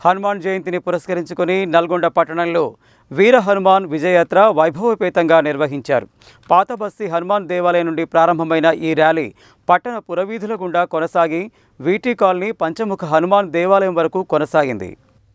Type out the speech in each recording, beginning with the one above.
హనుమాన్ జయంతిని పురస్కరించుకొని నల్గొండ పట్టణంలో వీర హనుమాన్ విజయయాత్ర వైభవపేతంగా నిర్వహించారు. పాత బస్తీ హనుమాన్ దేవాలయం నుండి ప్రారంభమైన ఈ ర్యాలీ పట్టణ పురవీధుల గుండా కొనసాగి వీటీ కాలనీ పంచముఖ హనుమాన్ దేవాలయం వరకు కొనసాగింది.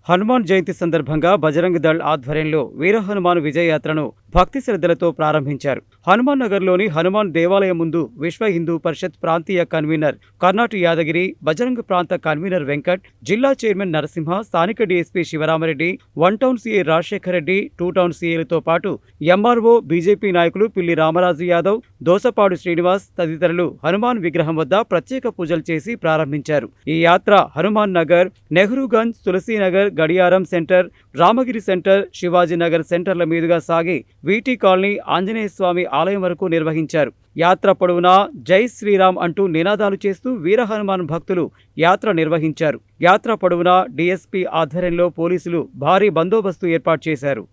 హనుమాన్ జయంతి సందర్భంగా బజరంగ్ దళ్ ఆధ్వర్యంలో వీర హనుమాన్ విజయయాత్రను భక్తి శ్రద్ధలతో ప్రారంభించారు. హనుమాన్ నగర్లోని హనుమాన్ దేవాలయం ముందు విశ్వ హిందూ పరిషత్ ప్రాంతీయ కన్వీనర్ కర్నాటి యాదగిరి, బజరంగ్ ప్రాంత కన్వీనర్ వెంకట్, జిల్లా చైర్మన్ నరసింహ, స్థానిక DSP Sivaramareddy, 1 town CA Rajasekhar Reddy, 2 town సీఏలతో పాటు ఎంఆర్ఓ, బీజేపీ నాయకులు పిల్లి రామరాజు యాదవ్, దోసపాడు శ్రీనివాస్ తదితరులు హనుమాన్ విగ్రహం వద్ద ప్రత్యేక పూజలు చేసి ప్రారంభించారు. ఈ యాత్ర హనుమాన్ నగర్, నెహ్రూగంజ్, తులసీనగర్, గడియారం సెంటర్, రామగిరి సెంటర్, శివాజీనగర్ సెంటర్ల మీదుగా సాగి వీటీ కాలనీ ఆంజనేయ స్వామి ఆలయం వరకు నిర్వహించారు. యాత్ర పొడవునా జై శ్రీరామ్ అంటూ నినాదాలు చేస్తూ వీర హనుమాన్ భక్తులు యాత్ర నిర్వహించారు. యాత్ర పొడవునా డీఎస్పీ ఆధ్వర్యంలో పోలీసులు భారీ బందోబస్తు ఏర్పాటు చేశారు.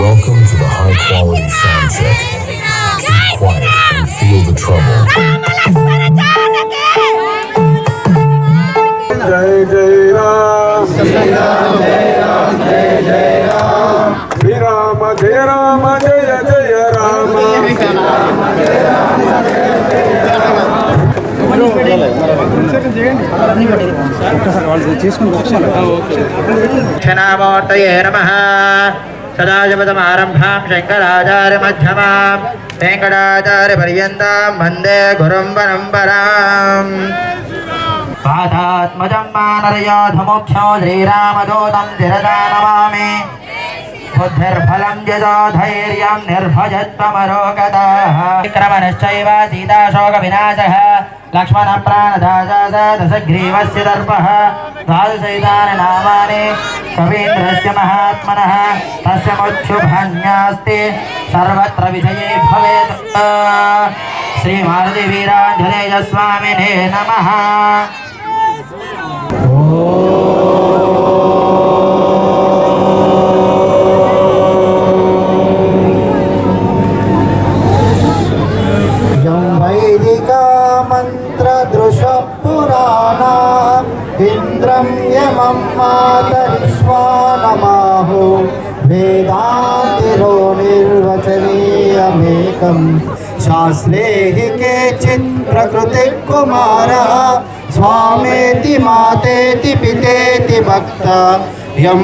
Welcome to the high quality sound check. Keep quiet and feel the trouble. Jai Jai Ram, Jai Ram, Jai Ram, Jai Jai Ram. Jai Ram, Jai Ram, Jai Jai Ram. क्षणामूर्तये नमः। सदाशिवसमारम्भां शङ्कराचार्यमध्यमां वेङ्कटाचार्यपर्यन्तां वन्दे गुरुं परम्पराम्। पादात्मजं मानरयोधमुख्यो श्रीरामदूतं शिरसा नमामि। बुद्धिर्बलं यशो धैर्यं निर्भयत्वमरोगतः। विक्रमणश्चैव सीताशोकविनाशः लक्ष्मणप्राणदासः दशग्रीवस्य दर्पः। द्वादशैतानि नामानि कवीन्द्रस्य महात्मनः तस्य मुच्छुभन्यास्ति सर्वत्र विजये भवेत्। श्रीमारुतिवीराञ्जनेय स्वामिने नमः। पुराणा इंद्रं यमं मातरिश्वानमाहो वेदान्तिरो निर्वचनीयमेकं शास्त्रे हि केचित् प्रकृतिकुमारः स्वामेति मातेति पितेति भक्ता यं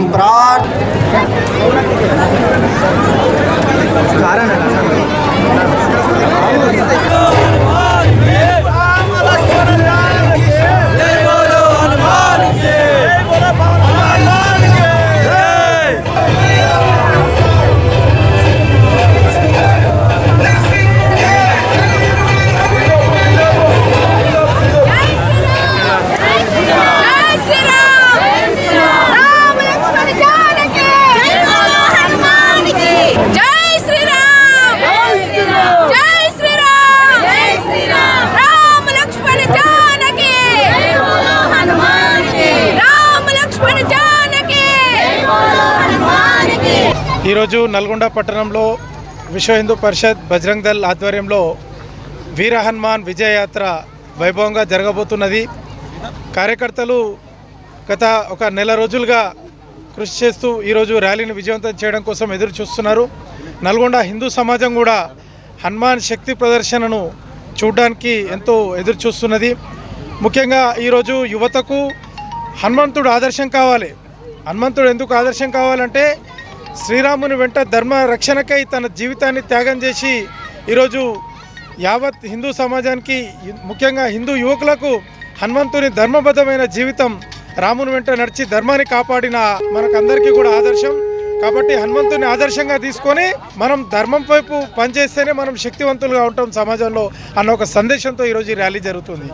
ఈరోజు నల్గొండ పట్టణంలో విశ్వ హిందూ పరిషత్ బజరంగ్ దళ్ ఆధ్వర్యంలో వీర హనుమాన్ విజయయాత్ర వైభవంగా జరగబోతున్నది. కార్యకర్తలు గత ఒక నెల రోజులుగా కృషి చేస్తూ ఈరోజు ర్యాలీని విజయవంతం చేయడం కోసం ఎదురు చూస్తున్నారు. నల్గొండ హిందూ సమాజం కూడా హనుమాన్ శక్తి ప్రదర్శనను చూడడానికి ఎంతో ఎదురు చూస్తున్నది. ముఖ్యంగా ఈరోజు యువతకు హనుమంతుడు ఆదర్శం కావాలి. హనుమంతుడు ఎందుకు ఆదర్శం కావాలంటే శ్రీరాముని వెంట ధర్మ రక్షణకై తన జీవితాన్ని త్యాగం చేసి ఈరోజు యావత్ హిందూ సమాజానికి ముఖ్యంగా హిందూ యువకులకు హనుమంతుని ధర్మబద్ధమైన జీవితం రాముని వెంట నడిచి ధర్మాన్ని కాపాడిన మనకందరికీ కూడా ఆదర్శం. కాబట్టి హనుమంతుని ఆదర్శంగా తీసుకొని మనం ధర్మం వైపు పనిచేస్తేనే మనం శక్తివంతులుగా ఉంటాం సమాజంలో అన్న ఒక సందేశంతో ఈరోజు ఈ ర్యాలీ జరుగుతుంది.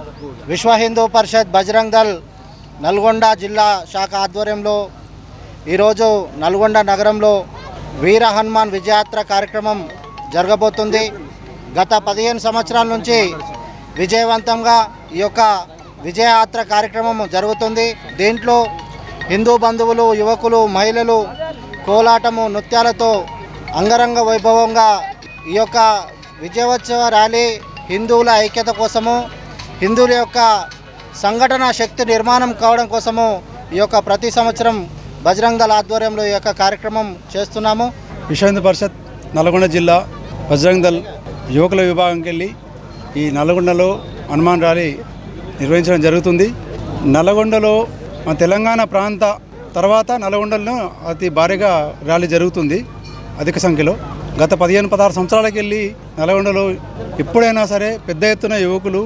విశ్వ హిందూ పరిషత్ బజరంగ్ దళ్ నల్గొండ జిల్లా శాఖ ఆధ్వర్యంలో ఈరోజు నల్గొండ నగరంలో వీర హనుమాన్ విజయయాత్ర కార్యక్రమం జరగబోతుంది. గత 15 సంవత్సరాల నుంచి విజయవంతంగా ఈ యొక్క విజయయాత్ర కార్యక్రమం జరుగుతుంది. దీంట్లో హిందూ బంధువులు, యువకులు, మహిళలు కోలాటము, నృత్యాలతో అంగరంగ వైభవంగా ఈ యొక్క విజయోత్సవ ర్యాలీ హిందువుల ఐక్యత కోసము, హిందువుల యొక్క సంఘటన శక్తి నిర్మాణం కావడం కోసము ఈ యొక్క ప్రతి సంవత్సరం బజరంగ్ దళ్ ఆధ్వర్యంలో ఈ యొక్క కార్యక్రమం చేస్తున్నాము. విశ్వ హిందూ పరిషత్ నల్గొండ జిల్లా బజరంగ్ దళ్ యువకుల విభాగంకి వెళ్ళి ఈ నల్గొండలో హనుమాన్ ర్యాలీ నిర్వహించడం జరుగుతుంది. నల్గొండలో మన తెలంగాణ ప్రాంత తర్వాత నల్గొండలో అతి భారీగా ర్యాలీ జరుగుతుంది అధిక సంఖ్యలో. గత 15-16 సంవత్సరాలకి వెళ్ళి నల్గొండలో ఎప్పుడైనా సరే పెద్ద ఎత్తున యువకులు,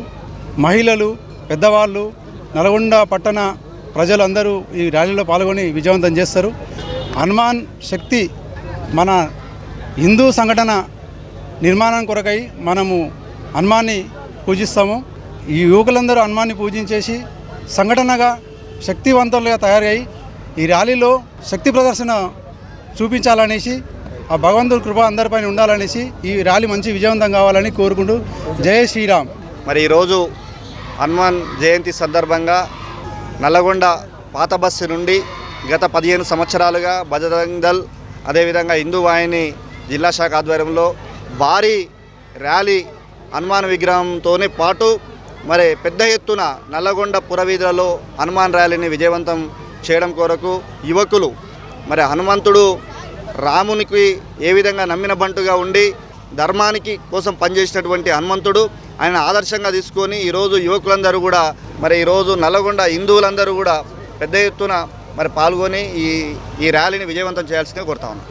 మహిళలు, పెద్దవాళ్ళు, నల్గొండ పట్టణ ప్రజలందరూ ఈ ర్యాలీలో పాల్గొని విజయవంతం చేస్తారు. హనుమాన్ శక్తి మన హిందూ సంఘటన నిర్మాణం కొరకై మనము హనుమాన్ని పూజిస్తాము. ఈ యువకులందరూ హనుమాన్ని పూజించేసి సంఘటనగా శక్తివంతులుగా తయారై ఈ ర్యాలీలో శక్తి ప్రదర్శన చూపించాలనేసి, ఆ భగవంతుడి కృప అందరిపైన ఉండాలనేసి ఈ ర్యాలీ మంచి విజయవంతం కావాలని కోరుకుంటూ జై శ్రీరామ్. మరి ఈరోజు హనుమాన్ జయంతి సందర్భంగా నల్లగొండ పాత బస్సు నుండి గత 15 సంవత్సరాలుగా బజరంగ్ దళ్ అదేవిధంగా హిందూ వాహిని జిల్లా శాఖ ఆధ్వర్యంలో భారీ ర్యాలీ హనుమాన్ విగ్రహంతోనే పాటు మరి పెద్ద ఎత్తున నల్లగొండ పురవీధులలో హనుమాన్ ర్యాలీని విజయవంతం చేయడం కొరకు యువకులు మరి హనుమంతుడు రామునికి ఏ విధంగా నమ్మిన బంటుగా ఉండి ధర్మానికి కోసం పనిచేసినటువంటి హనుమంతుడు ఆయన ఆదర్శంగా తీసుకొని ఈరోజు యువకులందరూ కూడా మరి ఈరోజు నల్లగొండ హిందువులందరూ కూడా పెద్ద ఎత్తున మరి పాల్గొని ఈ ర్యాలీని విజయవంతం చేయాల్సిందిగా కోరుతా ఉన్నాం.